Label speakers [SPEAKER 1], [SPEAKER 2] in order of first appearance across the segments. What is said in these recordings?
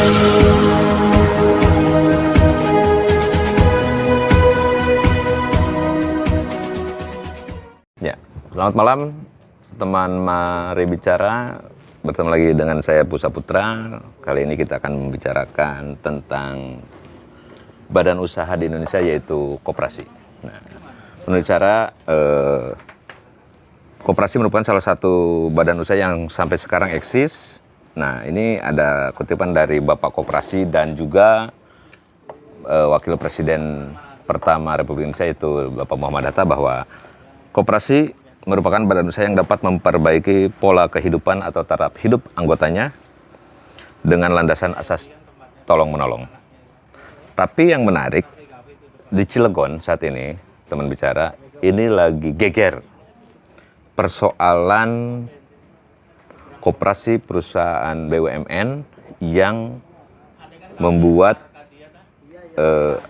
[SPEAKER 1] Ya, selamat malam teman Mari Bicara. Bertemu lagi dengan saya Pusa Putra. Kali ini kita akan membicarakan tentang badan usaha di Indonesia, yaitu koperasi. Nah, menurut cara koperasi merupakan salah satu badan usaha yang sampai sekarang eksis. Nah, ini ada kutipan dari Bapak Koperasi dan juga Wakil Presiden pertama Republik Indonesia, yaitu Bapak Muhammad Hatta, bahwa koperasi merupakan badan usaha yang dapat memperbaiki pola kehidupan atau taraf hidup anggotanya dengan landasan asas tolong-menolong. Tapi yang menarik, di Cilegon saat ini, teman bicara, ini lagi geger persoalan koperasi perusahaan BUMN yang membuat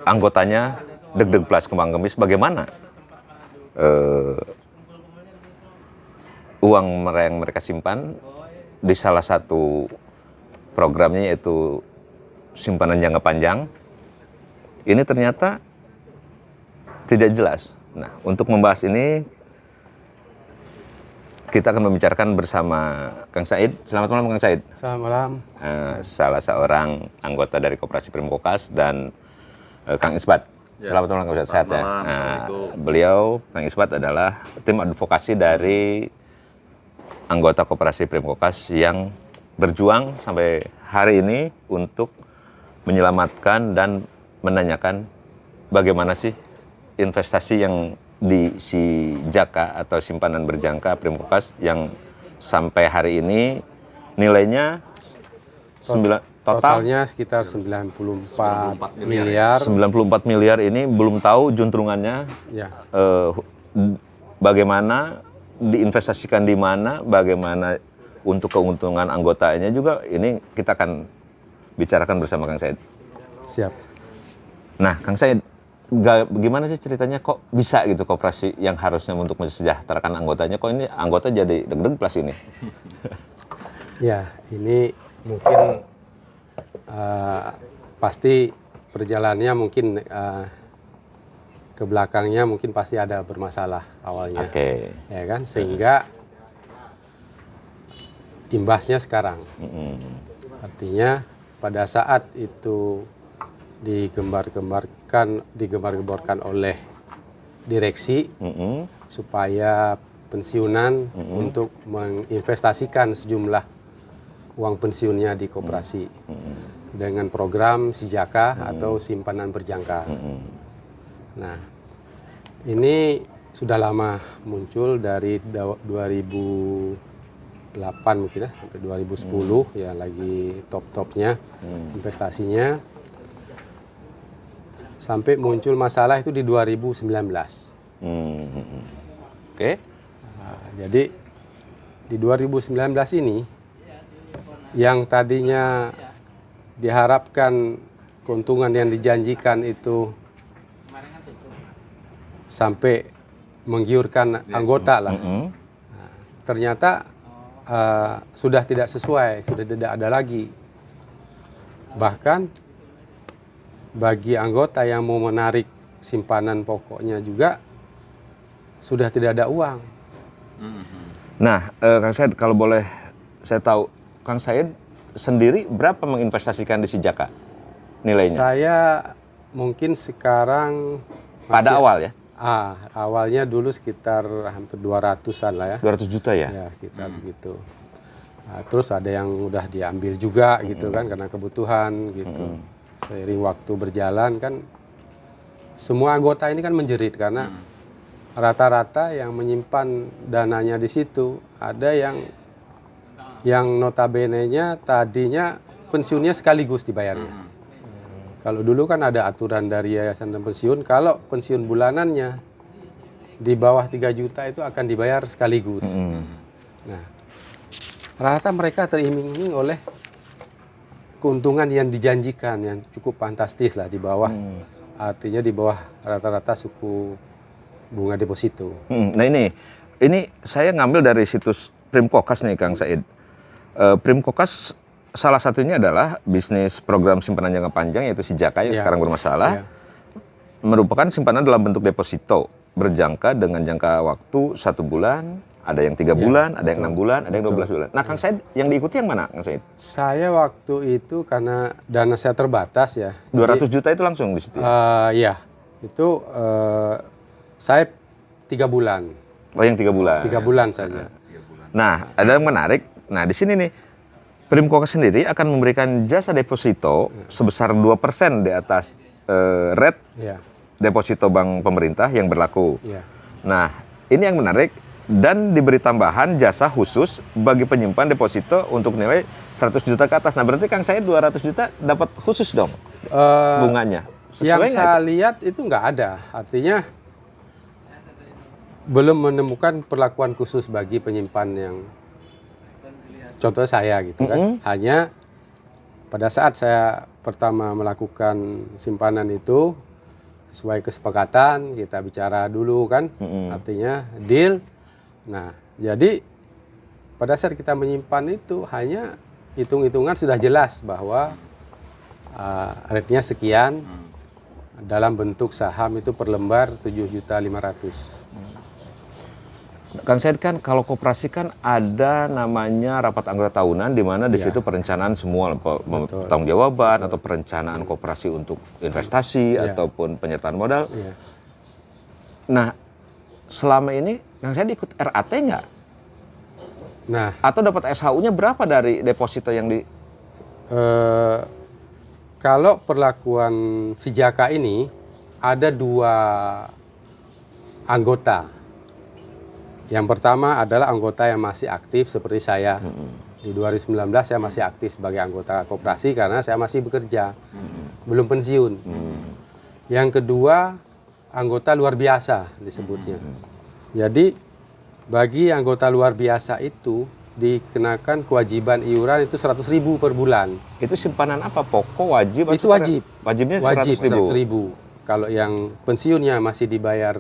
[SPEAKER 1] anggotanya deg-deg plus kembang kemis. Bagaimana uang yang mereka simpan di salah satu programnya, yaitu simpanan jangka panjang, ini ternyata tidak jelas. Nah, untuk membahas ini kita akan membicarakan bersama Kang Said. Selamat malam, Kang Said.
[SPEAKER 2] Selamat malam.
[SPEAKER 1] Salah seorang anggota dari Koperasi Primkokas, dan Kang Isbat.
[SPEAKER 3] Ya.
[SPEAKER 1] Selamat malam, Kang Isbat. Sehat ya? Beliau, Kang Isbat, adalah tim advokasi dari anggota Koperasi Primkokas yang berjuang sampai hari ini untuk menyelamatkan dan menanyakan bagaimana sih investasi yang di si Jaka atau simpanan berjangka Primkokas yang sampai hari ini nilainya
[SPEAKER 2] Totalnya sekitar 94 miliar.
[SPEAKER 1] 94 miliar ini belum tahu juntrungannya.
[SPEAKER 2] Ya.
[SPEAKER 1] Bagaimana diinvestasikan di mana, bagaimana untuk keuntungan anggotanya juga, ini kita akan bicarakan bersama Kang Said.
[SPEAKER 2] Siap.
[SPEAKER 1] Nah, Kang Said, gimana sih ceritanya kok bisa gitu koperasi yang harusnya untuk mensejahterakan anggotanya, kok ini anggota jadi deg-deg plus ini?
[SPEAKER 2] Ya, ini mungkin pasti perjalanannya mungkin ke belakangnya mungkin pasti ada bermasalah awalnya.
[SPEAKER 1] Oke.
[SPEAKER 2] Ya kan, sehingga imbasnya sekarang. Artinya pada saat itu digembar-gemborkan oleh direksi supaya pensiunan untuk menginvestasikan sejumlah uang pensiunnya di koperasi dengan program Sijaka atau simpanan berjangka. Nah, ini sudah lama muncul dari 2008 mungkin ya, sampai 2010 ya, lagi top-topnya investasinya. Sampai muncul masalah itu di 2019.
[SPEAKER 1] Oke.
[SPEAKER 2] Nah, jadi di 2019 ini yang tadinya diharapkan keuntungan yang dijanjikan itu sampai menggiurkan anggota lah. Nah, ternyata sudah tidak sesuai, sudah tidak ada lagi. Bahkan bagi anggota yang mau menarik simpanan pokoknya juga sudah tidak ada uang.
[SPEAKER 1] Nah, Kang Said, kalau boleh saya tahu, Kang Said sendiri berapa menginvestasikan di Sijaka nilainya?
[SPEAKER 2] Saya mungkin sekarang
[SPEAKER 1] Pada awal ya?
[SPEAKER 2] Awalnya dulu sekitar hampir 200-an lah ya.
[SPEAKER 1] 200 juta ya?
[SPEAKER 2] Ya, sekitar gitu. Nah, terus ada yang udah diambil juga gitu kan, karena kebutuhan gitu. Seiring waktu berjalan kan semua anggota ini kan menjerit karena rata-rata yang menyimpan dananya di situ ada yang notabene-nya tadinya pensiunnya sekaligus dibayarnya. Kalau dulu kan ada aturan dari Yayasan dan Pensiun, kalau pensiun bulanannya di bawah 3 juta itu akan dibayar sekaligus. Nah, rata mereka teriming-iming oleh keuntungan yang dijanjikan yang cukup fantastis lah, di bawah, artinya di bawah rata-rata suku bunga deposito.
[SPEAKER 1] Nah ini saya ngambil dari situs Primkokas nih, Kang Said. Primkokas salah satunya adalah bisnis program simpanan jangka panjang yaitu Sijaka yang
[SPEAKER 2] Iya.
[SPEAKER 1] sekarang bermasalah.
[SPEAKER 2] Iya.
[SPEAKER 1] Merupakan simpanan dalam bentuk deposito berjangka dengan jangka waktu 1 bulan, ada yang 3 bulan, ada yang 6 bulan, ada yang 12 bulan. Nah, Kang Said yang diikuti yang mana, Kang Said?
[SPEAKER 2] Saya waktu itu karena dana saya terbatas ya.
[SPEAKER 1] 200 juta itu langsung di situ.
[SPEAKER 2] Ya, itu saya 3 bulan,
[SPEAKER 1] Oh, yang 3 bulan.
[SPEAKER 2] 3 bulan saja.
[SPEAKER 1] Nah, ada yang menarik. Nah, di sini nih Primkokas sendiri akan memberikan jasa deposito sebesar 2% di atas rate
[SPEAKER 2] Ya,
[SPEAKER 1] deposito bank pemerintah yang berlaku.
[SPEAKER 2] ya.
[SPEAKER 1] Nah, ini yang menarik dan diberi tambahan jasa khusus bagi penyimpan deposito untuk nilai 100 juta ke atas. Nah, berarti Kang saya 200 juta dapat khusus dong bunganya.
[SPEAKER 2] Yang
[SPEAKER 1] Sesuai nggak
[SPEAKER 2] saya
[SPEAKER 1] itu?
[SPEAKER 2] lihat itu nggak ada, artinya belum menemukan perlakuan khusus bagi penyimpan yang contoh saya gitu kan. Hanya pada saat saya pertama melakukan simpanan itu sesuai kesepakatan kita bicara dulu kan, artinya deal. Nah, jadi pada saat kita menyimpan itu hanya hitung-hitungan sudah jelas bahwa rate-nya sekian dalam bentuk saham itu per lembar 7.500.000.
[SPEAKER 1] Kang Said kan kalau koperasi kan ada namanya rapat anggota tahunan di mana di situ perencanaan semua tanggung jawaban atau perencanaan koperasi untuk investasi ataupun penyertaan modal.
[SPEAKER 2] Iya.
[SPEAKER 1] Nah, selama ini Kang Said ikut RAT nggak?
[SPEAKER 2] Nah,
[SPEAKER 1] Atau dapat SHU-nya berapa dari deposito yang di
[SPEAKER 2] kalau perlakuan Sijaka ini ada 2 anggota. Yang pertama adalah anggota yang masih aktif seperti saya. Di 2019 saya masih aktif sebagai anggota koperasi karena saya masih bekerja, belum pensiun. Yang kedua, anggota luar biasa disebutnya. Jadi bagi anggota luar biasa itu dikenakan kewajiban iuran itu 100.000 per bulan.
[SPEAKER 1] itu simpanan apa? Pokok wajib?
[SPEAKER 2] Itu
[SPEAKER 1] atau
[SPEAKER 2] wajib.
[SPEAKER 1] Wajibnya
[SPEAKER 2] Wajib
[SPEAKER 1] 100.000.
[SPEAKER 2] 100.000. Kalau yang pensiunnya masih dibayar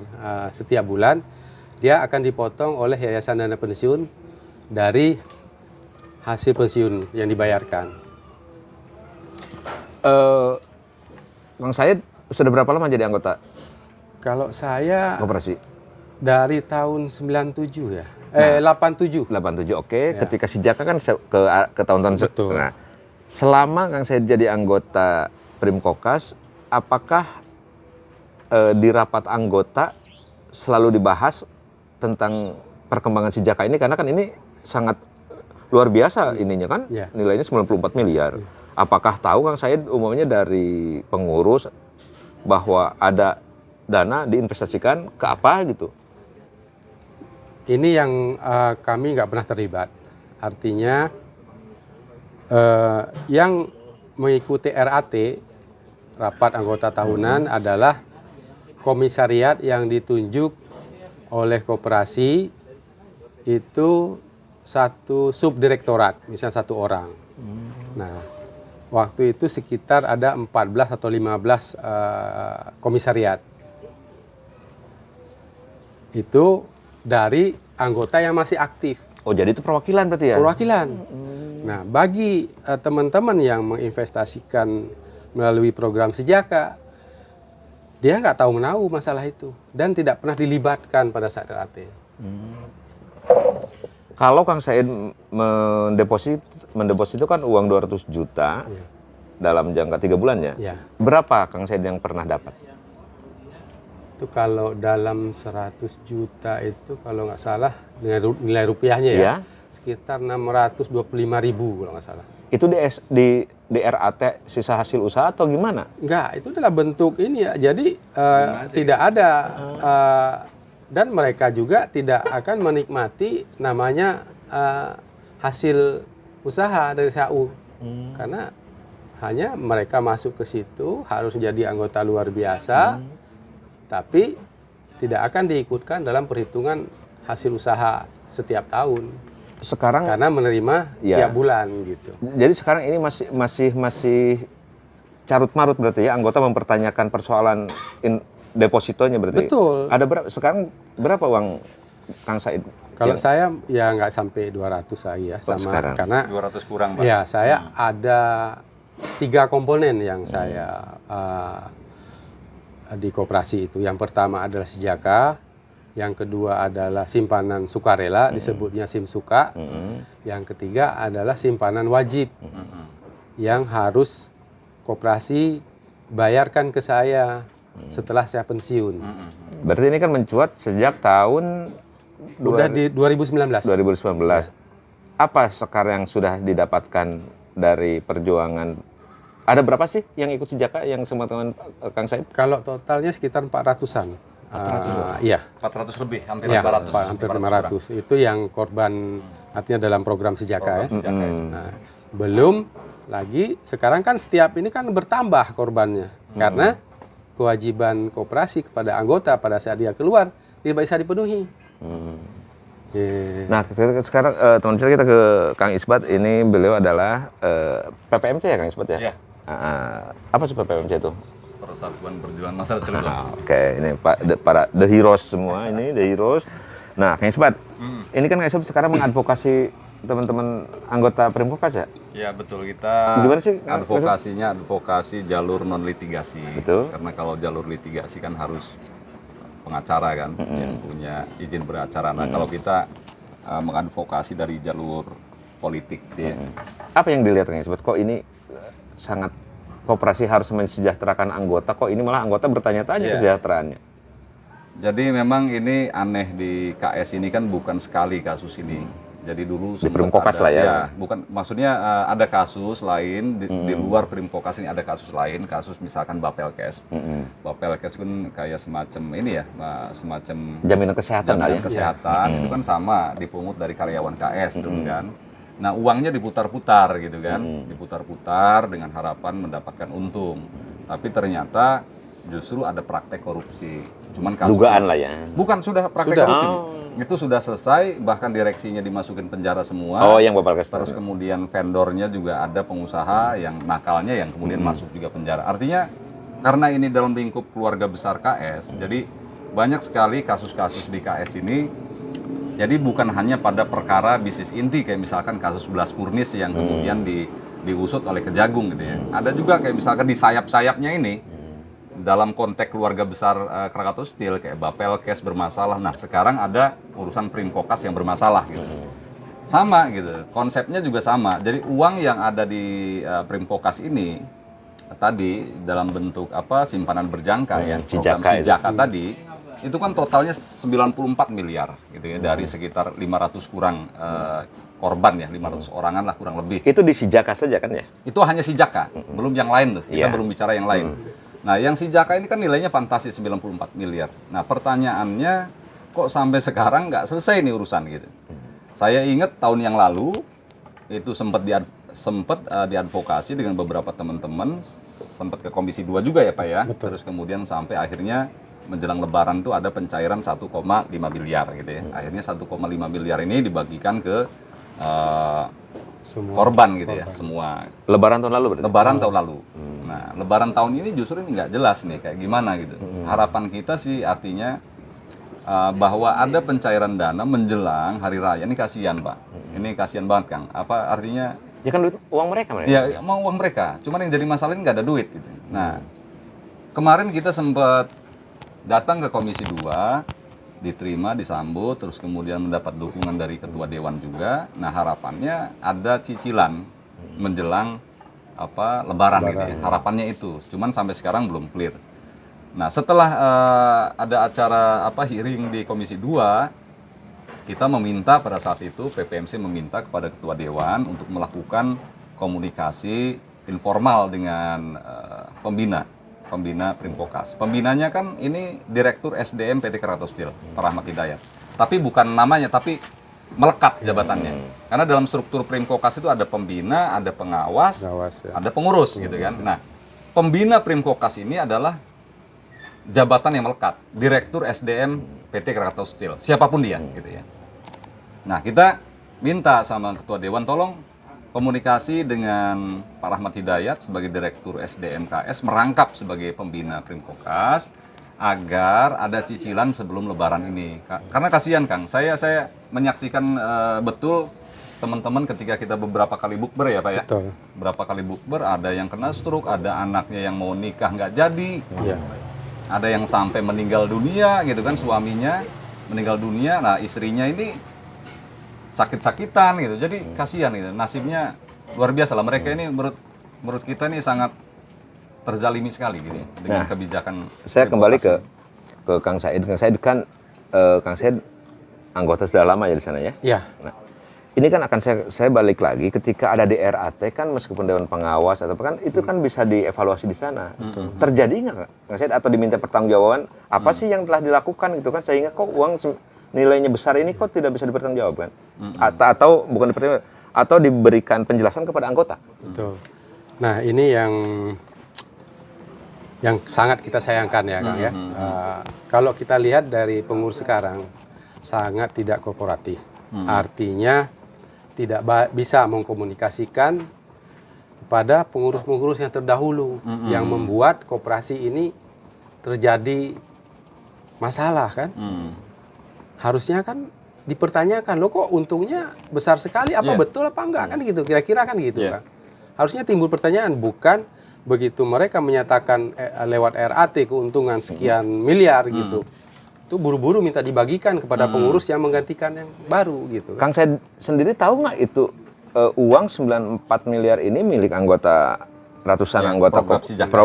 [SPEAKER 2] setiap bulan, dia akan dipotong oleh Yayasan Dana Pensiun dari hasil pensiun yang dibayarkan.
[SPEAKER 1] Kang Said sudah berapa lama jadi anggota
[SPEAKER 2] Kalau saya
[SPEAKER 1] koperasi?
[SPEAKER 2] dari tahun 97 ya. 87.
[SPEAKER 1] 87, oke. Ketika Sijaka kan ke tahun-tahun
[SPEAKER 2] Betul.
[SPEAKER 1] Nah, selama Kang Said jadi anggota Primkokas, apakah di rapat anggota selalu dibahas tentang perkembangan Sijaka ini? Karena kan ini sangat luar biasa ininya kan,
[SPEAKER 2] Ya.
[SPEAKER 1] nilainya 94 miliar. Apakah tahu Kang Said umumnya dari pengurus bahwa ada dana diinvestasikan ke apa gitu?
[SPEAKER 2] Ini yang kami nggak pernah terlibat. Artinya yang mengikuti RAT, rapat anggota tahunan, adalah komisariat yang ditunjuk oleh koperasi itu satu subdirektorat, misalnya 1 orang. Nah, waktu itu sekitar ada 14 atau 15 komisariat. Itu dari anggota yang masih aktif.
[SPEAKER 1] Oh, jadi itu perwakilan berarti ya?
[SPEAKER 2] Perwakilan. Nah, bagi teman-teman yang menginvestasikan melalui program Sijaka, dia nggak tahu menahu masalah itu dan tidak pernah dilibatkan pada saat RAT.
[SPEAKER 1] Kalau Kang Said mendeposito kan uang 200 juta dalam jangka 3 bulan ya?
[SPEAKER 2] Ya,
[SPEAKER 1] Berapa Kang Said yang pernah dapat?
[SPEAKER 2] itu kalau dalam 100 juta itu kalau nggak salah dengan nilai rupiahnya ya,
[SPEAKER 1] Ya.
[SPEAKER 2] sekitar 625.000 kalau nggak salah.
[SPEAKER 1] Itu di RAT sisa hasil usaha atau gimana?
[SPEAKER 2] Enggak, itu adalah bentuk ini ya. Jadi tidak ada dan mereka juga tidak akan menikmati namanya hasil usaha dari SHU. Karena hanya mereka masuk ke situ harus menjadi anggota luar biasa, tapi tidak akan diikutkan dalam perhitungan hasil usaha setiap tahun.
[SPEAKER 1] Sekarang
[SPEAKER 2] Karena menerima
[SPEAKER 1] Ya.
[SPEAKER 2] tiap bulan gitu.
[SPEAKER 1] jadi sekarang ini masih carut marut berarti ya, anggota mempertanyakan persoalan depositonya berarti.
[SPEAKER 2] Betul.
[SPEAKER 1] Ada sekarang berapa uang Kang Said?
[SPEAKER 2] Kalau saya ya nggak sampai 200 saya sama
[SPEAKER 1] sekarang?
[SPEAKER 2] karena
[SPEAKER 3] 200 kurang, Pak.
[SPEAKER 2] ya saya ada 3 komponen yang saya di koperasi itu. Yang pertama adalah Sijaka, yang kedua adalah simpanan sukarela, disebutnya Simsuka. Yang ketiga adalah simpanan wajib yang harus koperasi bayarkan ke saya setelah saya pensiun.
[SPEAKER 1] Berarti ini kan mencuat sejak tahun
[SPEAKER 2] Udah di 2019.
[SPEAKER 1] 2019. Apa sekarang yang sudah didapatkan dari perjuangan? Ada berapa sih yang ikut Sijaka yang teman-teman Kang Said?
[SPEAKER 2] Kalau totalnya sekitar 400-an.
[SPEAKER 1] 400-an?
[SPEAKER 2] Iya.
[SPEAKER 3] 400 lebih, hampir
[SPEAKER 2] Ya,
[SPEAKER 3] 500.
[SPEAKER 2] hampir 500. Itu yang korban artinya dalam program Sijaka ya.
[SPEAKER 3] Sejaka ya.
[SPEAKER 2] Nah, belum lagi sekarang kan setiap ini kan bertambah korbannya. Karena kewajiban koperasi kepada anggota pada saat dia keluar tidak bisa dipenuhi.
[SPEAKER 1] Nah, sekarang teman-teman kita ke Kang Isbat. Ini beliau adalah PPMC ya Kang Isbat ya?
[SPEAKER 3] Iya.
[SPEAKER 1] Apa sih PPMC itu?
[SPEAKER 3] Persatuan Perjuangan Masyarakat Cirebon.
[SPEAKER 1] Oke, ini para the heroes semua ini, the heroes. Nah, Kang Isbat, ini kan Kang Isbat sekarang mengadvokasi teman-teman anggota Primkokas ya?
[SPEAKER 3] Ya betul, kita
[SPEAKER 1] Gimana sih?
[SPEAKER 3] advokasinya advokasi jalur non litigasi.
[SPEAKER 1] Betul.
[SPEAKER 3] Karena kalau jalur litigasi kan harus pengacara kan yang punya izin beracara. Nah kalau kita mengadvokasi dari jalur politik dia.
[SPEAKER 1] Apa yang dilihat Kang Isbat? Kok ini sangat koperasi harus mensejahterakan anggota, kok ini malah anggota bertanya-tanya
[SPEAKER 3] Iya.
[SPEAKER 1] kesejahteraannya?
[SPEAKER 3] Jadi memang ini aneh di KS ini kan bukan sekali kasus ini. Jadi dulu
[SPEAKER 1] Di Primkokas lah ya.
[SPEAKER 3] bukan maksudnya ada kasus lain di luar Primkokas ini ada kasus lain, kasus misalkan Bapelkes. Bapelkes kan kayak semacam ini ya, semacam
[SPEAKER 1] Jaminan kesehatan lah
[SPEAKER 3] jaminan
[SPEAKER 1] ya?
[SPEAKER 3] kesehatan itu kan sama dipungut dari karyawan KS dulu kan. Nah uangnya diputar-putar gitu kan, diputar-putar dengan harapan mendapatkan untung. Tapi ternyata justru ada praktek korupsi. Cuman kasus
[SPEAKER 1] Dugaan lah ya.
[SPEAKER 3] bukan sudah praktek
[SPEAKER 2] Sudah.
[SPEAKER 3] korupsi. Itu sudah selesai, bahkan direksinya dimasukin penjara semua.
[SPEAKER 1] Oh, yang Bapak Kes.
[SPEAKER 3] Terus kemudian vendornya juga ada pengusaha yang nakalnya yang kemudian masuk juga penjara. Artinya karena ini dalam lingkup keluarga besar KS, jadi banyak sekali kasus-kasus di KS ini. Jadi bukan hanya pada perkara bisnis inti kayak misalkan kasus Blas Furnis yang kemudian diusut oleh Kejagung gitu ya. Ada juga kayak misalkan di sayap-sayapnya ini dalam konteks keluarga besar Krakatau Steel kayak Bapelkes bermasalah. Nah, sekarang ada urusan Primkokas yang bermasalah gitu. Sama gitu. Konsepnya juga sama. Jadi uang yang ada di Primkokas ini tadi dalam bentuk apa simpanan berjangka ya, program
[SPEAKER 1] Sijaka itu.
[SPEAKER 3] Sijaka tadi itu kan totalnya 94 miliar gitu ya dari sekitar 500 kurang korban ya, 500 orangan lah kurang lebih.
[SPEAKER 1] Itu di Sijaka saja kan ya?
[SPEAKER 3] Itu hanya Sijaka, belum yang lain tuh. Kita
[SPEAKER 1] Iya.
[SPEAKER 3] belum bicara yang lain. Nah, yang Sijaka ini kan nilainya fantastis 94 miliar. Nah, pertanyaannya kok sampai sekarang nggak selesai nih urusan gitu. Saya ingat tahun yang lalu itu sempat diadvokasi dengan beberapa teman-teman, sempat ke Komisi 2 juga ya Pak ya. Terus kemudian sampai akhirnya menjelang Lebaran tuh ada pencairan 1,5 miliar gitu ya. Akhirnya 1,5 miliar ini dibagikan ke
[SPEAKER 2] Semua
[SPEAKER 3] korban gitu ya, semua.
[SPEAKER 1] Lebaran tahun lalu berarti?
[SPEAKER 3] Lebaran tahun lalu. Nah, Lebaran tahun ini justru ini nggak jelas nih kayak gimana gitu. Harapan kita sih artinya bahwa ada pencairan dana menjelang hari raya. Ini kasihan Pak. Ini kasihan banget Kang. Apa artinya?
[SPEAKER 1] Ya kan duit uang mereka.
[SPEAKER 3] Ya mau uang mereka. Cuman yang jadi masalah ini nggak ada duit gitu. Nah, kemarin kita sempat datang ke Komisi 2, diterima, disambut, terus kemudian mendapat dukungan dari Ketua Dewan juga. Nah, harapannya ada cicilan menjelang Lebaran gitu ya. Harapannya itu. Cuman sampai sekarang belum clear. Nah, setelah ada acara hearing di Komisi 2, kita meminta pada saat itu PPMC meminta kepada Ketua Dewan untuk melakukan komunikasi informal dengan pembina Primkokas. Pembinanya kan ini Direktur SDM PT Krakatau Steel, Pak Rahmat Hidayat. Tapi bukan namanya, tapi melekat jabatannya. Karena dalam struktur Primkokas itu ada pembina, ada pengawas,
[SPEAKER 2] Pengawas, ya.
[SPEAKER 3] ada pengurus gitu kan. Nah, pembina Primkokas ini adalah jabatan yang melekat, Direktur SDM PT Krakatau Steel, siapapun dia gitu ya. Nah, kita minta sama Ketua Dewan tolong komunikasi dengan Pak Rahmat Hidayat sebagai Direktur SDM KS merangkap sebagai pembina Primkokas agar ada cicilan sebelum Lebaran ini. Karena kasihan Kang, saya menyaksikan betul teman-teman ketika kita beberapa kali bukber ya Pak ya.
[SPEAKER 2] Betul.
[SPEAKER 3] Berapa kali bukber, ada yang kena stroke, ada anaknya yang mau nikah nggak jadi,
[SPEAKER 2] Iya.
[SPEAKER 3] ada yang sampai meninggal dunia gitu kan, suaminya meninggal dunia, nah istrinya ini sakit-sakitan gitu. Jadi kasihan gitu, nasibnya luar biasa lah. Mereka ini menurut kita ini sangat terzalimi sekali gitu ya, dengan kebijakan.
[SPEAKER 1] Saya kembali ke Kang Said. Kang Said kan Kang Said anggota sudah lama ya di sana ya.
[SPEAKER 2] Iya.
[SPEAKER 1] Nah, ini kan akan saya balik lagi ketika ada di RAT kan, meskipun Dewan Pengawas atau apa kan itu kan bisa dievaluasi di sana. Terjadi nggak Kang Said, atau diminta pertanggungjawaban apa sih yang telah dilakukan gitu kan, sehingga kok uang nilainya besar ini kok tidak bisa dipertanggungjawabkan? Atau bukan dipertanggungjawabkan, atau diberikan penjelasan kepada anggota?
[SPEAKER 2] Betul. Nah, ini yang sangat kita sayangkan ya Kang ya. Kalau kita lihat dari pengurus sekarang sangat tidak korporatif. Artinya tidak bisa mengkomunikasikan kepada pengurus-pengurus yang terdahulu yang membuat koperasi ini terjadi masalah kan. Harusnya kan dipertanyakan, loh kok untungnya besar sekali, apa betul apa enggak kan gitu, kira-kira kan gitu kan. Harusnya timbul pertanyaan, bukan begitu mereka menyatakan lewat RAT keuntungan sekian miliar gitu, itu buru-buru minta dibagikan kepada pengurus yang menggantikan yang baru gitu.
[SPEAKER 1] Kang Said sendiri tahu nggak itu uang 94 miliar ini milik anggota, ratusan anggota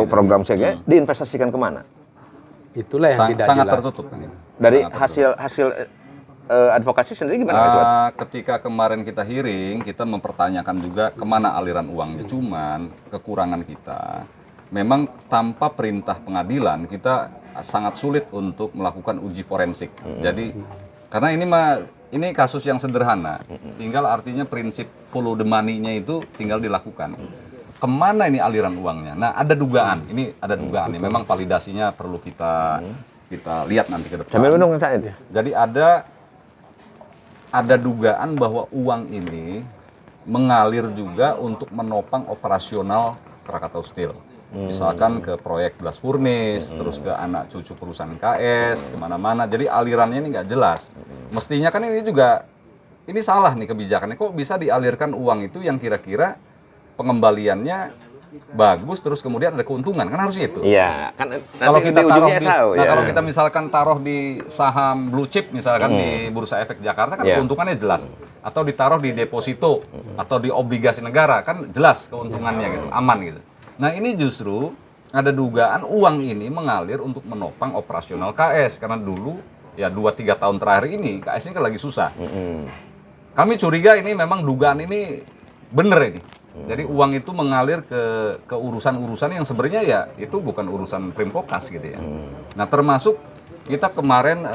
[SPEAKER 1] program Sijaka diinvestasikan kemana?
[SPEAKER 2] Itulah yang tidak
[SPEAKER 3] sangat
[SPEAKER 2] jelas.
[SPEAKER 3] tertutup kan gitu.
[SPEAKER 1] Dari hasil advokasi sendiri gimana Mas Iwan?
[SPEAKER 3] Ketika kemarin kita hearing, kita mempertanyakan juga kemana aliran uangnya. Cuman kekurangan kita, memang tanpa perintah pengadilan kita sangat sulit untuk melakukan uji forensik. Jadi karena ini kasus yang sederhana, tinggal artinya prinsip follow the money-nya itu tinggal dilakukan. Kemana ini aliran uangnya? Nah, ada dugaan. Ini ada dugaan. Ini memang validasinya perlu kita lihat nanti ke depan.
[SPEAKER 1] Sambil menunggu Kang Said.
[SPEAKER 3] Jadi ada dugaan bahwa uang ini mengalir juga untuk menopang operasional Krakatau Steel. Misalkan ke proyek Blast Furnace, terus ke anak cucu perusahaan KS, kemana-mana. Jadi alirannya ini nggak jelas. Mestinya kan ini salah nih kebijakannya. Kok bisa dialirkan uang itu yang kira-kira pengembaliannya bagus, terus kemudian ada keuntungan, kan harus itu.
[SPEAKER 1] Iya, kan
[SPEAKER 3] Kalau kita taruh
[SPEAKER 1] ya.
[SPEAKER 3] kalau kita misalkan taruh di saham blue chip misalkan di Bursa Efek Jakarta kan keuntungannya jelas. Atau ditaruh di deposito atau di obligasi negara kan jelas keuntungannya gitu, aman gitu. Nah, ini justru ada dugaan uang ini mengalir untuk menopang operasional KS karena dulu ya 2-3 tahun terakhir ini KS ini kan lagi susah. Kami curiga ini memang dugaan ini bener ini. Jadi uang itu mengalir ke urusan-urusan yang sebenarnya ya itu bukan urusan Primkokas gitu ya. Nah, termasuk kita kemarin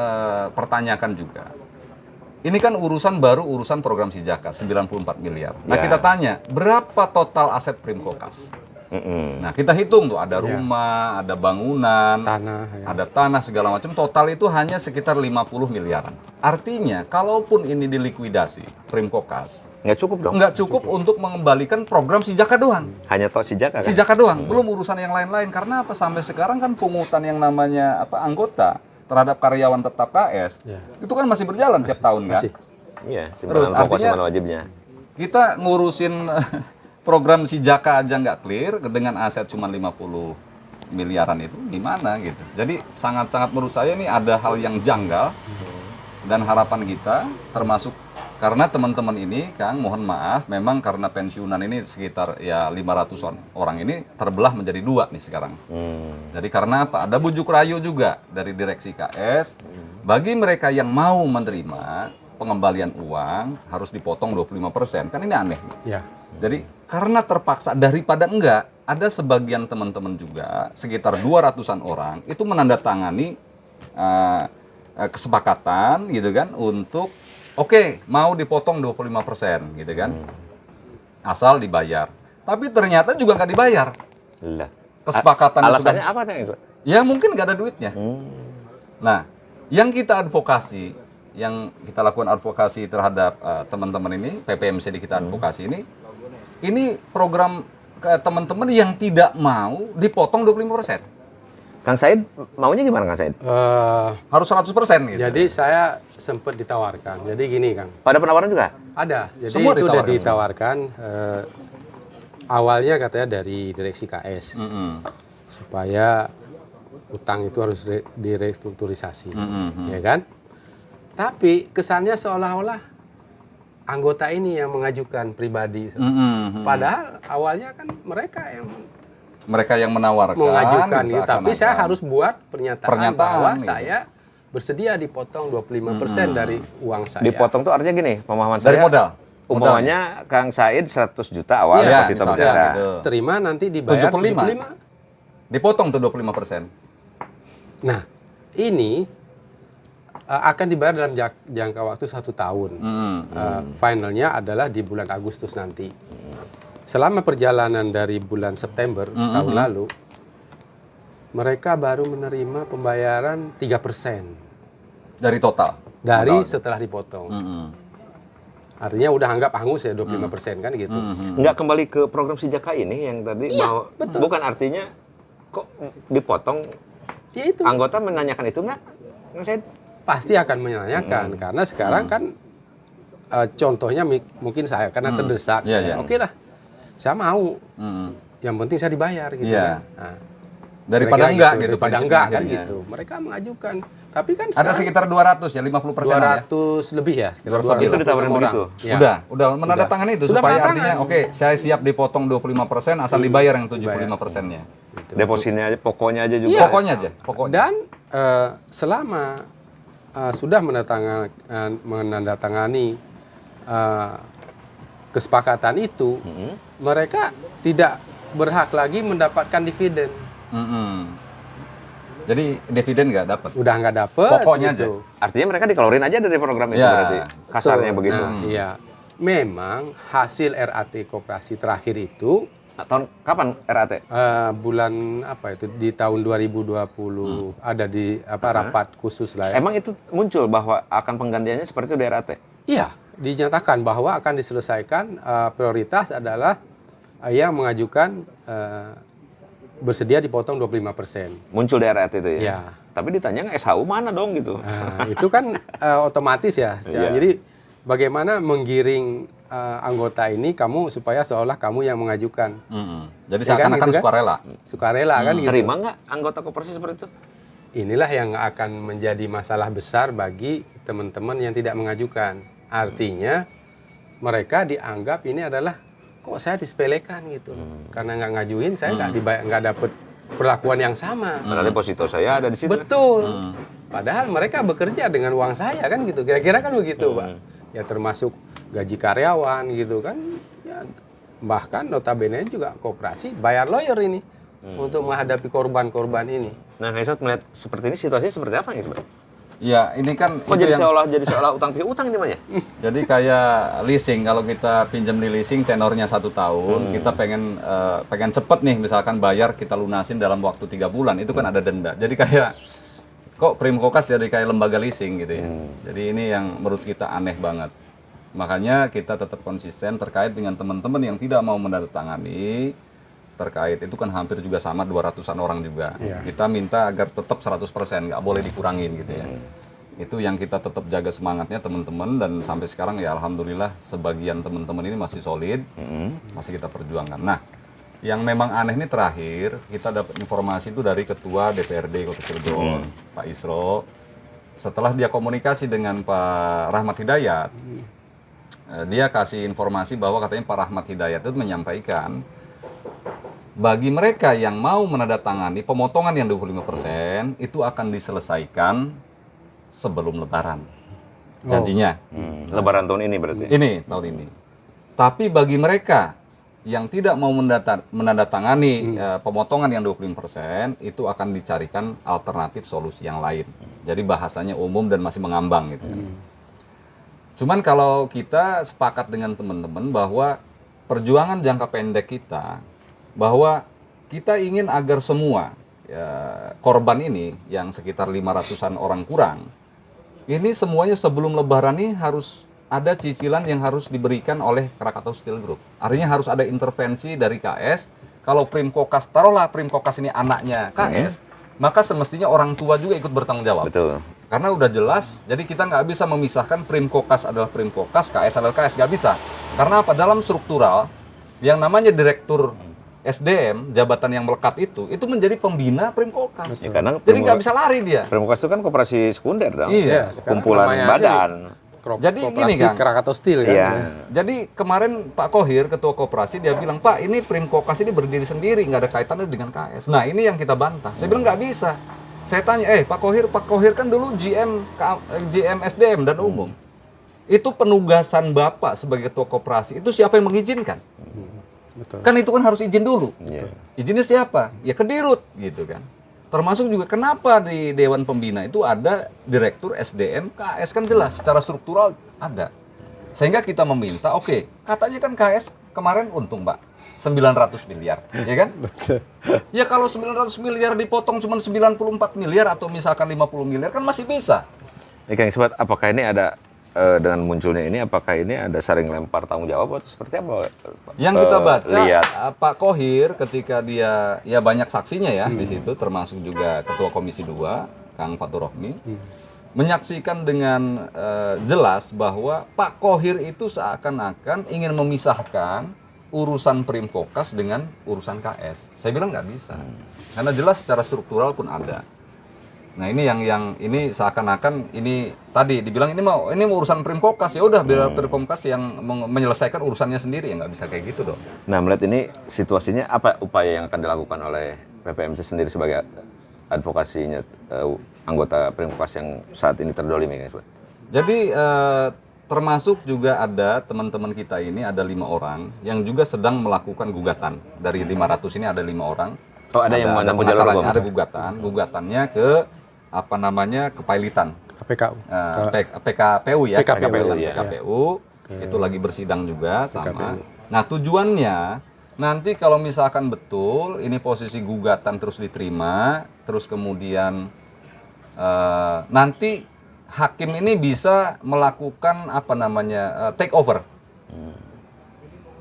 [SPEAKER 3] pertanyakan juga. Ini kan urusan program Sijaka 94 miliar. Nah, kita tanya, berapa total aset Primkokas? Nah, kita hitung tuh ada rumah, ada bangunan, ada tanah segala macam, total itu hanya sekitar 50 miliaran. Artinya, kalaupun ini dilikuidasi Primkokas,
[SPEAKER 1] nggak cukup dong.
[SPEAKER 3] nggak cukup untuk mengembalikan program Sijaka doang.
[SPEAKER 1] Hanya toh Sijaka kan?
[SPEAKER 3] Sijaka doang, belum urusan yang lain-lain. Karena apa? Sampai sekarang kan pungutan yang namanya anggota terhadap karyawan tetap KS itu kan masih berjalan tiap tahun kan?
[SPEAKER 1] Iya,
[SPEAKER 3] Terus artinya
[SPEAKER 1] wajibnya.
[SPEAKER 3] Kita ngurusin program Sijaka aja nggak clear dengan aset cuma 50 miliaran itu gimana gitu. Jadi sangat-sangat menurut saya ini ada hal yang janggal dan harapan kita termasuk karena teman-teman ini, Kang, mohon maaf, memang karena pensiunan ini sekitar ya 500 orang ini terbelah menjadi 2 nih sekarang. Jadi karena apa? Ada bujuk rayu juga dari direksi KS. Bagi mereka yang mau menerima pengembalian uang harus dipotong 25%. Kan ini aneh.
[SPEAKER 2] Ya.
[SPEAKER 3] Jadi karena terpaksa daripada enggak, ada sebagian teman-teman juga sekitar 200-an orang itu menandatangani kesepakatan gitu kan untuk oke, mau dipotong 25% gitu kan. Asal dibayar. Tapi ternyata juga nggak dibayar. Kesepakatan
[SPEAKER 1] alasannya apa itu?
[SPEAKER 3] Ya mungkin nggak ada duitnya. Nah, yang kita lakukan advokasi terhadap teman-teman ini, PPMCD kita advokasi ini program teman-teman yang tidak mau dipotong 25%.
[SPEAKER 1] Kang Said maunya gimana Kang Said?
[SPEAKER 3] Harus 100% gitu.
[SPEAKER 2] Jadi saya sempat ditawarkan. Jadi gini Kang,
[SPEAKER 1] Pada penawaran juga?
[SPEAKER 2] ada. Jadi
[SPEAKER 3] Semua
[SPEAKER 2] itu udah
[SPEAKER 3] ditawarkan.
[SPEAKER 2] ditawarkan. Awalnya katanya dari direksi KS supaya utang itu harus direstrukturisasi, ya kan? Tapi kesannya seolah-olah anggota ini yang mengajukan pribadi. Padahal awalnya kan mereka yang
[SPEAKER 3] menawarkan,
[SPEAKER 2] mengajukan gitu. Tapi saya
[SPEAKER 3] seakan-akan.
[SPEAKER 2] harus buat pernyataan bahwa
[SPEAKER 3] gitu.
[SPEAKER 2] saya bersedia dipotong 25% dari uang saya.
[SPEAKER 1] Dipotong tuh artinya gini, pemahaman
[SPEAKER 3] dari
[SPEAKER 1] saya.
[SPEAKER 3] modal.
[SPEAKER 1] Umpamanya Kang Said 100 juta awal
[SPEAKER 3] Iya,
[SPEAKER 1] deposito
[SPEAKER 3] misalnya
[SPEAKER 1] bendera.
[SPEAKER 3] gitu.
[SPEAKER 2] Terima nanti dibayar
[SPEAKER 3] 75. Dipotong tuh 25%.
[SPEAKER 2] Nah, ini akan dibayar dalam jangka waktu 1 tahun. Finalnya adalah di bulan Agustus nanti. Selama perjalanan dari bulan September tahun lalu, mereka baru menerima pembayaran 3%
[SPEAKER 3] Dari total.
[SPEAKER 2] dari setelah dipotong. Artinya udah anggap hangus ya 25% kan gitu.
[SPEAKER 1] Nggak kembali ke program Sijaka ini yang tadi mau, bukan artinya kok dipotong,
[SPEAKER 2] Ya itu
[SPEAKER 1] anggota menanyakan itu nggak Kang Said?
[SPEAKER 2] pasti akan menanyakan karena sekarang kan contohnya mungkin saya karena terdesak,
[SPEAKER 3] Iya,
[SPEAKER 2] saya,
[SPEAKER 3] iya.
[SPEAKER 2] oke lah, saya mau. Yang penting saya dibayar gitu
[SPEAKER 3] Iya.
[SPEAKER 2] kan. Nah,
[SPEAKER 3] Daripada
[SPEAKER 2] kira-kira
[SPEAKER 3] enggak gitu.
[SPEAKER 2] daripada
[SPEAKER 3] prinsipnya
[SPEAKER 2] enggak kan
[SPEAKER 3] akhirnya.
[SPEAKER 2] gitu. Mereka mengajukan. Tapi kan
[SPEAKER 3] Ada
[SPEAKER 2] sekarang
[SPEAKER 3] sekitar 200 ya, 50% ya.
[SPEAKER 2] 200 lebih ya, sekitar
[SPEAKER 3] 200
[SPEAKER 1] itu ditawarin
[SPEAKER 2] 256 orang.
[SPEAKER 1] begitu?
[SPEAKER 2] Ya.
[SPEAKER 3] Udah menandatangani itu
[SPEAKER 2] Sudah
[SPEAKER 3] supaya
[SPEAKER 2] menandatangan.
[SPEAKER 3] artinya oke, saya siap dipotong 25% asal dibayar yang 75%-nya.
[SPEAKER 2] Gitu.
[SPEAKER 1] Depositnya aja, pokoknya aja juga.
[SPEAKER 2] Iya.
[SPEAKER 3] Pokoknya aja, pokoknya.
[SPEAKER 2] Dan selama sudah menandatangani kesepakatan itu, mereka tidak berhak lagi mendapatkan dividen.
[SPEAKER 3] Jadi dividen nggak dapat.
[SPEAKER 2] Udah nggak dapet.
[SPEAKER 3] Pokoknya
[SPEAKER 2] gitu.
[SPEAKER 1] Artinya mereka dikeluarin aja dari program itu
[SPEAKER 3] Ya,
[SPEAKER 1] berarti. Kasarnya
[SPEAKER 2] Betul.
[SPEAKER 1] begitu.
[SPEAKER 2] Nah, iya. Memang hasil RAT koperasi terakhir itu
[SPEAKER 1] Nah, tahun kapan RAT?
[SPEAKER 2] bulan apa itu di tahun 2020 ada di rapat khusus lah ya.
[SPEAKER 1] Emang itu muncul bahwa akan penggantiannya seperti itu di RAT?
[SPEAKER 2] Iya, dinyatakan bahwa akan diselesaikan prioritas adalah yang mengajukan bersedia dipotong 25%.
[SPEAKER 1] Muncul di RAT itu ya?
[SPEAKER 2] Ya.
[SPEAKER 1] Tapi ditanya nggak SHU mana dong gitu?
[SPEAKER 2] Nah, itu kan otomatis ya.
[SPEAKER 1] Iya.
[SPEAKER 2] Jadi bagaimana menggiring anggota ini kamu supaya seolah kamu yang mengajukan.
[SPEAKER 3] Jadi
[SPEAKER 2] Ya kan,
[SPEAKER 3] seakan-akan
[SPEAKER 2] gitu kan?
[SPEAKER 3] sukarela.
[SPEAKER 2] Sukarela kan gitu.
[SPEAKER 1] Terima nggak anggota koperasi seperti itu?
[SPEAKER 2] Inilah yang akan menjadi masalah besar bagi teman-teman yang tidak mengajukan. Artinya mereka dianggap ini adalah kok saya disepelekan gitu. Karena nggak ngajuin saya nggak dapet perlakuan yang sama.
[SPEAKER 1] Padahal deposito saya ada di situ.
[SPEAKER 2] Betul. Padahal mereka bekerja dengan uang saya kan gitu. Kira-kira kan begitu, Pak. Ya termasuk gaji karyawan gitu kan. Ya, bahkan notabene juga koperasi bayar lawyer ini untuk menghadapi korban-korban ini.
[SPEAKER 1] Nah, Kang Said melihat seperti ini, situasinya seperti apa nih sebenarnya?
[SPEAKER 3] Ya, ini kan
[SPEAKER 1] Kok
[SPEAKER 3] itu
[SPEAKER 1] jadi
[SPEAKER 3] yang-
[SPEAKER 1] seolah utang piutang utang ini mah ya?
[SPEAKER 3] Jadi kayak leasing, kalau kita pinjam di leasing tenornya 1 tahun, kita pengen cepet nih, misalkan bayar kita lunasin dalam waktu 3 bulan, itu kan ada denda. Jadi kayak kok Primkokas jadi kayak lembaga leasing gitu ya. Jadi ini yang menurut kita aneh banget. Makanya kita tetap konsisten terkait dengan teman-teman yang tidak mau menandatangani terkait itu kan hampir juga sama 200-an orang juga.
[SPEAKER 2] Iya.
[SPEAKER 3] Kita minta agar tetap 100%, nggak boleh dikurangin gitu ya. Itu yang kita tetap jaga semangatnya teman-teman, dan sampai sekarang ya alhamdulillah sebagian teman-teman ini masih solid, masih kita perjuangkan. Nah, yang memang aneh ini terakhir kita dapat informasi itu dari Ketua DPRD Kota Cirebon, Pak Isro. Setelah dia komunikasi dengan Pak Rahmat Hidayat, dia kasih informasi bahwa katanya Pak Rahmat Hidayat itu menyampaikan bagi mereka yang mau menandatangani pemotongan yang 25% itu akan diselesaikan sebelum Lebaran. Janjinya.
[SPEAKER 1] Lebaran tahun ini berarti.
[SPEAKER 3] Ini tahun ini. Tapi bagi mereka yang tidak mau menandatangani pemotongan yang 25% itu akan dicarikan alternatif solusi yang lain. Jadi bahasanya umum dan masih mengambang gitu. Cuman kalau kita sepakat dengan teman-teman bahwa perjuangan jangka pendek kita, bahwa kita ingin agar semua korban ini yang sekitar 500-an orang kurang, ini semuanya sebelum Lebaran ini harus ada cicilan yang harus diberikan oleh Krakatau Steel Group. Artinya harus ada intervensi dari KS. Kalau Primkokas, taruhlah Primkokas ini anaknya KS, maka semestinya orang tua juga ikut bertanggung jawab.
[SPEAKER 1] Betul.
[SPEAKER 3] Karena udah jelas, jadi kita nggak bisa memisahkan Primkokas adalah Primkokas, KS adalah KS, nggak bisa. Karena apa? Dalam struktural, yang namanya direktur SDM, jabatan yang melekat itu menjadi pembina Primkokas.
[SPEAKER 1] Ya, karena
[SPEAKER 3] Jadi nggak bisa lari dia.
[SPEAKER 1] Primkokas itu kan koperasi sekunder dong.
[SPEAKER 3] Iya.
[SPEAKER 2] sekarang
[SPEAKER 1] Kumpulan
[SPEAKER 2] namanya
[SPEAKER 1] badan.
[SPEAKER 3] Jadi gini,
[SPEAKER 2] Koperasi
[SPEAKER 3] Kang.
[SPEAKER 2] Krakatau Steel kan.
[SPEAKER 1] Iya.
[SPEAKER 3] Jadi kemarin Pak Khohir, ketua koperasi, dia bilang, Pak, ini Primkokas ini berdiri sendiri, nggak ada kaitannya dengan KS. Nah, ini yang kita bantah. Saya bilang nggak bisa. Saya tanya, Pak Khohir kan dulu GM SDM dan umum. Itu penugasan Bapak sebagai ketua koperasi, itu siapa yang mengizinkan?
[SPEAKER 2] Betul.
[SPEAKER 3] Kan itu kan harus izin dulu.
[SPEAKER 1] Iya.
[SPEAKER 3] Izinnya siapa? Ya ke Dirut, gitu kan. Termasuk juga kenapa di Dewan Pembina itu ada Direktur SDM KS, kan jelas secara struktural ada. Sehingga kita meminta, oke, katanya kan KS kemarin untung, Pak, 900 miliar, ya kan?
[SPEAKER 2] Betul.
[SPEAKER 3] Ya kalau 900 miliar dipotong cuma 94 miliar atau misalkan 50 miliar kan masih bisa.
[SPEAKER 1] Ini Kang Isbat, apakah ini ada dengan munculnya ini, apakah ini ada saling lempar tanggung jawab atau seperti apa?
[SPEAKER 3] Yang kita baca,
[SPEAKER 1] lihat.
[SPEAKER 3] Pak Khohir ketika dia, ya banyak saksinya ya di situ, termasuk juga Ketua Komisi 2, Kang Fatur Rohmi, menyaksikan dengan jelas bahwa Pak Khohir itu seakan-akan ingin memisahkan urusan Primkokas dengan urusan KS. Saya bilang nggak bisa, karena jelas secara struktural pun ada. Nah ini yang ini seakan-akan ini tadi dibilang ini mau urusan Primkokas, ya udah biar Primkokas yang menyelesaikan urusannya sendiri, ya nggak bisa kayak gitu dong.
[SPEAKER 1] Nah, melihat ini situasinya, apa upaya yang akan dilakukan oleh PPMC sendiri sebagai advokasinya anggota Primkokas yang saat ini terdolimi, Kang Isbat?
[SPEAKER 3] Jadi termasuk juga ada teman-teman kita ini, ada 5 orang yang juga sedang melakukan gugatan. Dari 500 ini ada 5 orang.
[SPEAKER 1] Oh, ada yang menempuh jalur
[SPEAKER 3] pengacaranya,
[SPEAKER 1] hukum?
[SPEAKER 3] ada gugatannya ke kepailitan.
[SPEAKER 2] KPKU.
[SPEAKER 3] PKPU ya,
[SPEAKER 2] PKPU,
[SPEAKER 1] iya.
[SPEAKER 3] PKPU itu lagi bersidang juga sama. Nah tujuannya nanti kalau misalkan betul ini posisi gugatan terus diterima, terus kemudian nanti hakim ini bisa melakukan take over.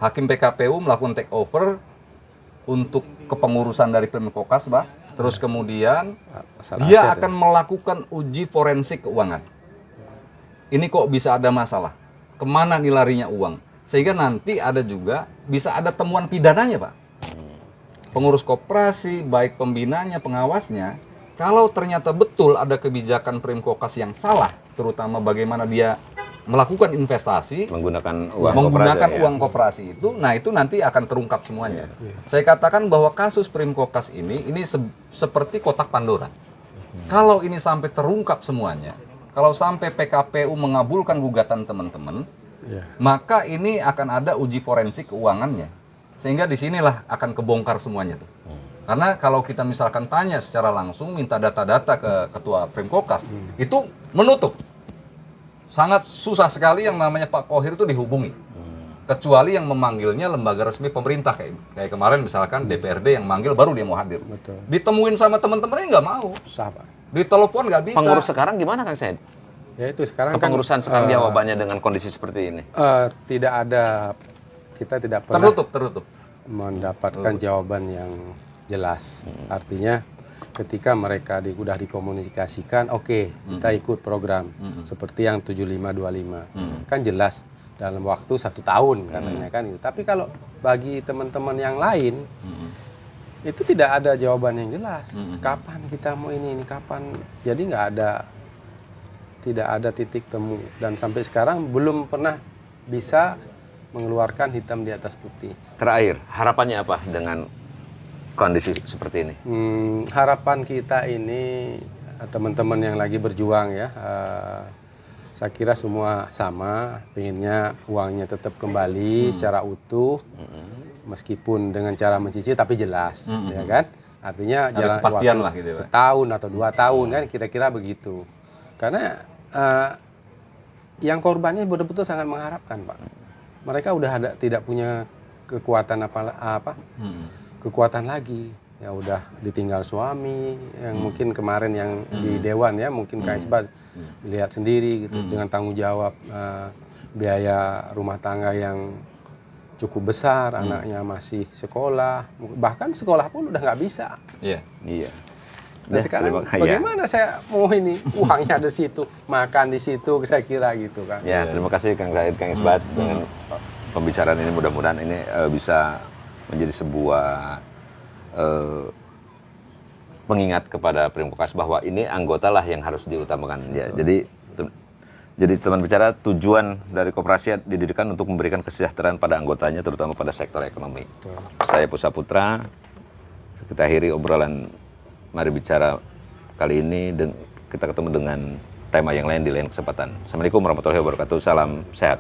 [SPEAKER 3] Hakim PKPU melakukan take over untuk kepengurusan dari Primkokas, Pak. Terus kemudian dia akan melakukan uji forensik keuangan. Ini kok bisa ada masalah? Kemana nih larinya uang? Sehingga nanti ada juga bisa ada temuan pidananya, Pak. Pengurus koperasi, baik pembinanya, pengawasnya, kalau ternyata betul ada kebijakan Primkokas yang salah, terutama bagaimana dia melakukan investasi,
[SPEAKER 1] Menggunakan
[SPEAKER 3] uang koperasi itu, nah itu nanti akan terungkap semuanya. Saya katakan bahwa kasus Primkokas ini seperti kotak Pandora. Kalau ini sampai terungkap semuanya, kalau sampai PKPU mengabulkan gugatan teman-teman, maka ini akan ada uji forensik keuangannya. Sehingga disinilah akan kebongkar semuanya tuh. Karena kalau kita misalkan tanya secara langsung, minta data-data ke Ketua Primkokas, itu menutup. Sangat susah sekali yang namanya Pak Khohir itu dihubungi. Kecuali yang memanggilnya lembaga resmi pemerintah, kayak kemarin misalkan DPRD yang manggil baru dia mau hadir.
[SPEAKER 2] Betul.
[SPEAKER 3] Ditemuin sama teman-temannya nggak mau.
[SPEAKER 2] Sah, Pak.
[SPEAKER 3] Ditelepon nggak bisa.
[SPEAKER 1] Pengurus sekarang gimana, Kang Said?
[SPEAKER 2] Ya itu sekarang
[SPEAKER 1] Kepengurusan sekarang jawabannya dengan kondisi seperti ini.
[SPEAKER 2] Tidak ada, kita tidak pernah
[SPEAKER 3] Tertutup.
[SPEAKER 2] mendapatkan jawaban yang jelas. Artinya ketika mereka sudah dikomunikasikan, oke, kita ikut program seperti yang 7525, kan jelas dalam waktu 1 tahun katanya kan itu. Tapi kalau bagi teman-teman yang lain itu tidak ada jawaban yang jelas. Kapan kita mau ini kapan? Jadi tidak ada titik temu dan sampai sekarang belum pernah bisa mengeluarkan hitam di atas putih.
[SPEAKER 1] Terakhir, harapannya apa dengan kondisi seperti ini?
[SPEAKER 2] Harapan kita ini teman-teman yang lagi berjuang ya, saya kira semua sama, pengennya uangnya tetap kembali secara utuh, meskipun dengan cara mencicil tapi jelas, ya kan? Artinya
[SPEAKER 3] Ada
[SPEAKER 2] jalan
[SPEAKER 3] kepastian
[SPEAKER 2] waktu
[SPEAKER 3] lah gitu, Pak.
[SPEAKER 2] setahun atau 2 tahun kan kira-kira begitu. Karena yang korbannya betul-betul sangat mengharapkan, Pak. Mereka udah tidak punya kekuatan kekuatan lagi, ya udah ditinggal suami yang mungkin kemarin yang di dewan ya mungkin Kak Isbat lihat sendiri gitu dengan tanggung jawab biaya rumah tangga yang cukup besar, anaknya masih sekolah, bahkan sekolah pun udah nggak bisa.
[SPEAKER 3] Iya.
[SPEAKER 1] Iya.
[SPEAKER 2] Nah,
[SPEAKER 1] Ya,
[SPEAKER 2] sekarang
[SPEAKER 1] terima kasih.
[SPEAKER 2] bagaimana saya mau ini uangnya ada di situ, makan di situ, saya kira gitu kan.
[SPEAKER 1] Ya, terima kasih Kang Said, Kang Isbat dengan pembicaraan ini, mudah-mudahan ini bisa menjadi sebuah pengingat kepada Primkokas bahwa ini anggota lah yang harus diutamakan. Ya, jadi teman bicara, tujuan dari koperasi didirikan untuk memberikan kesejahteraan pada anggotanya, terutama pada sektor ekonomi. Saya Pusat Putra, kita akhiri obrolan Mari Bicara kali ini, kita ketemu dengan tema yang lain di lain kesempatan. Assalamualaikum warahmatullahi wabarakatuh, salam sehat.